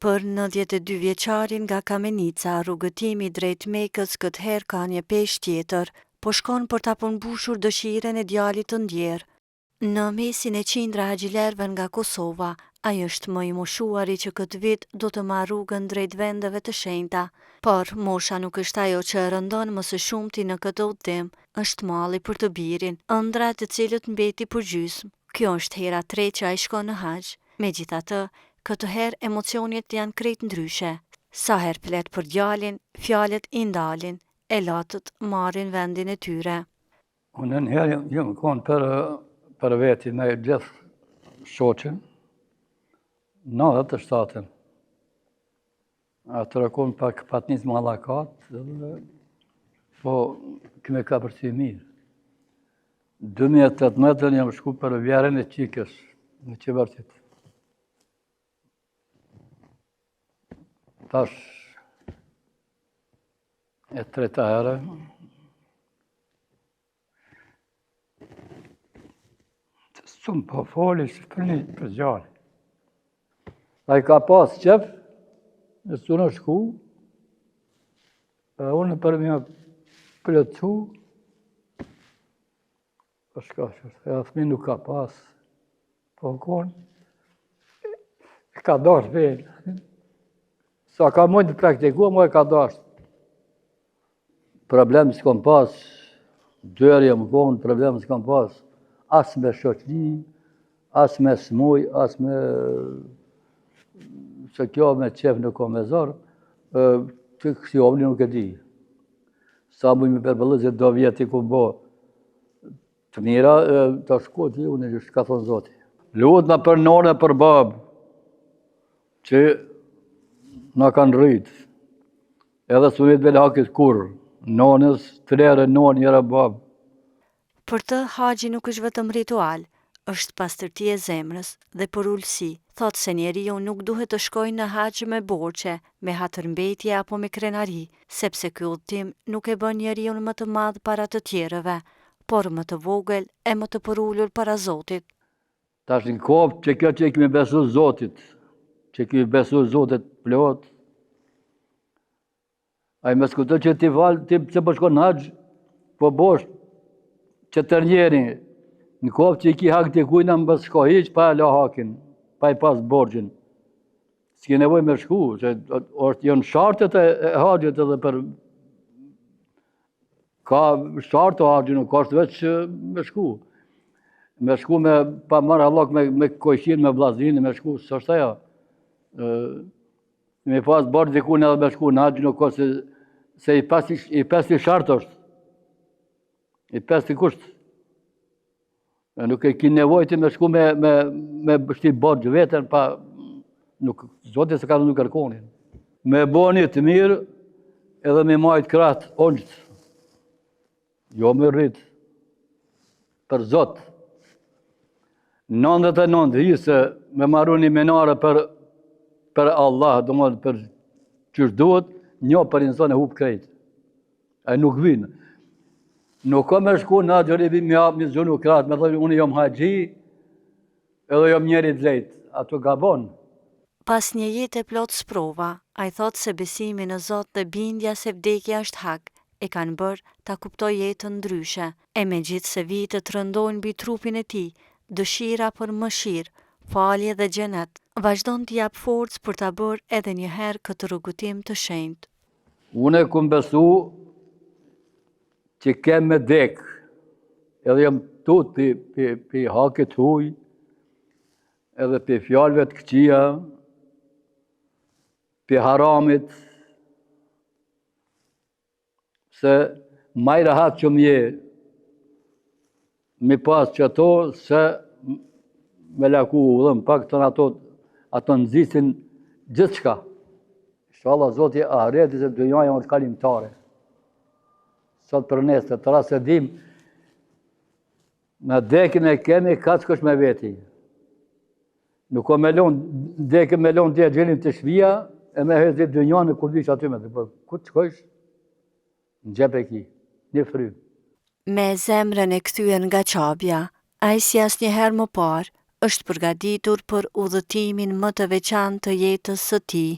Për 92 vjeçarin nga Kamenica, rrugëtimi drejt Mekës këtë herë ka një peshë tjetër, po shkon për ta përmbushur dëshiren e djalit të ndjerë. Në mesin e qindra agjilerve nga Kosova, ai është më i moshuari që këtë vit do të marrë rrugën drejt vendeve të shenjta, por mosha nuk është ajo që e rëndon më së shumti në këtë udhtim, është malli për të birin, ëndra të cilët mbeti për gjysmë. Kjo është hera 3 që ai shkon në haxh. Megjithatë, këtë herë emocionet janë krejt ndryshe. Sa herë flet për djalin, fjalët i ndalin, e latët marrin vendin e tyre. Unë në herë jam konë për veti me gjithë shoqen, 97-ën. Atër e konë pak patnis mallakat, po këme ka përsi mirë. 2018 jam shku për vjerën e qikës në Qevartit. Tash e 3 herë. Sumë po foli që për gjallë. A i ka pas qef, në su në shku, unë për mja plëcu, për shka që e athmi nuk ka pas, po konë, ka dash venë. Sa ka mund të praktikua, mu e ka dash. Problem s'kom pas, dërje më konë, problem s'kom pas, as me shoqni, as me smuj, as me se kjo me qef në ko me zorë, që kësi omni nuk e di. Sa mu me përbëllëzit do vjeti ku bo të mira, të shko ti, unë e ka thonë zoti. Luhet në për none e për babë, që në kanë rritë, edhe sunit bele hakit kur, nonës, 3 herë nonë, njëra babë. Për të, haxhi nuk është vetëm ritual, është pastërti e zemrës dhe për ulësi. Thotë se njeriu nuk duhet të shkojë në haxh me borxhe, me hatërmbetje apo me krenari, sepse ky udhtim nuk e bën njeriu më të madh para të tjerëve, por më të vogël e më të përulur para Zotit. Tash në kopë që kjo që i kemi besu Zotit, që i kemi besu Zotit plot, a i me skutë që ti valë, ti që po shkon në haxh, po bosh, që tër njeri, në kopë që i ki hak të kujna më bës shko hiq, pa e la hakin, pa i pas borgjin. S'ki nevoj me shku, që është jënë shartët e haxhit edhe për... Ka shartë o haxhi, nuk është veç me shku. Me shku me, pa marrë hallak me kojshin, me blazin, me shku, së është aja. Me pas borgjë dikun edhe me shku në haxh, nuk është se i pesti shartë është. I pesti kusht. Nuk e ki nevojti me shku me bështi borgjë vetën, pa nuk, Zotit se ka nuk kërkonin. Me boni të mirë, edhe me majtë kratë onjtë. Jo me rritë. Për Zotë. 99 hisë me marru një menare për Allah, do më për qështë duhet, një për inson e hupë krejtë. A nuk vinë. Nuk ka me shku në gjëribi mi zhunu kratë, me thëjë unë jom haxhi, edhe jom njeri drejtë, ato gabon. Pas një jetë e plot sprova, a i thotë se besimi në Zot dhe bindja se vdekja është hak, e kanë bërë ta kuptoj jetën ndryshe, e me gjithë se vitët rëndojnë mbi trupin e tij, dëshira për mëshirë, falje dhe xhenet, vazhdon t'i jap forcë për ta bërë edhe një herë këtë rrugëtim të shenjtë. Unë e kum besu që kem me dek, edhe jam tut pi hakit huj, edhe pi fjalëve të këqija, pi haramit, se maj rahat që mje mi pas që ato, se me laku udhëm pak të në ato nëzisin gjithë shka. Inshallah, Zoti areti se dënjaja është kalimtare. Sot për nesër, të rasë dim, në dekin e kemi, ka që kësh me veti. Nuk o me lonë, dekin me lonë dhe gjenin të shvija, e me hezit dënjanë në kurdish aty me të për. Ku të shkojsh? Në gjep e ki, një frymë. Me zemrën e kthyer nga qabja, ai si asnjëherë më parë është përgatitur për udhëtimin më të veçantë të jetës së tij.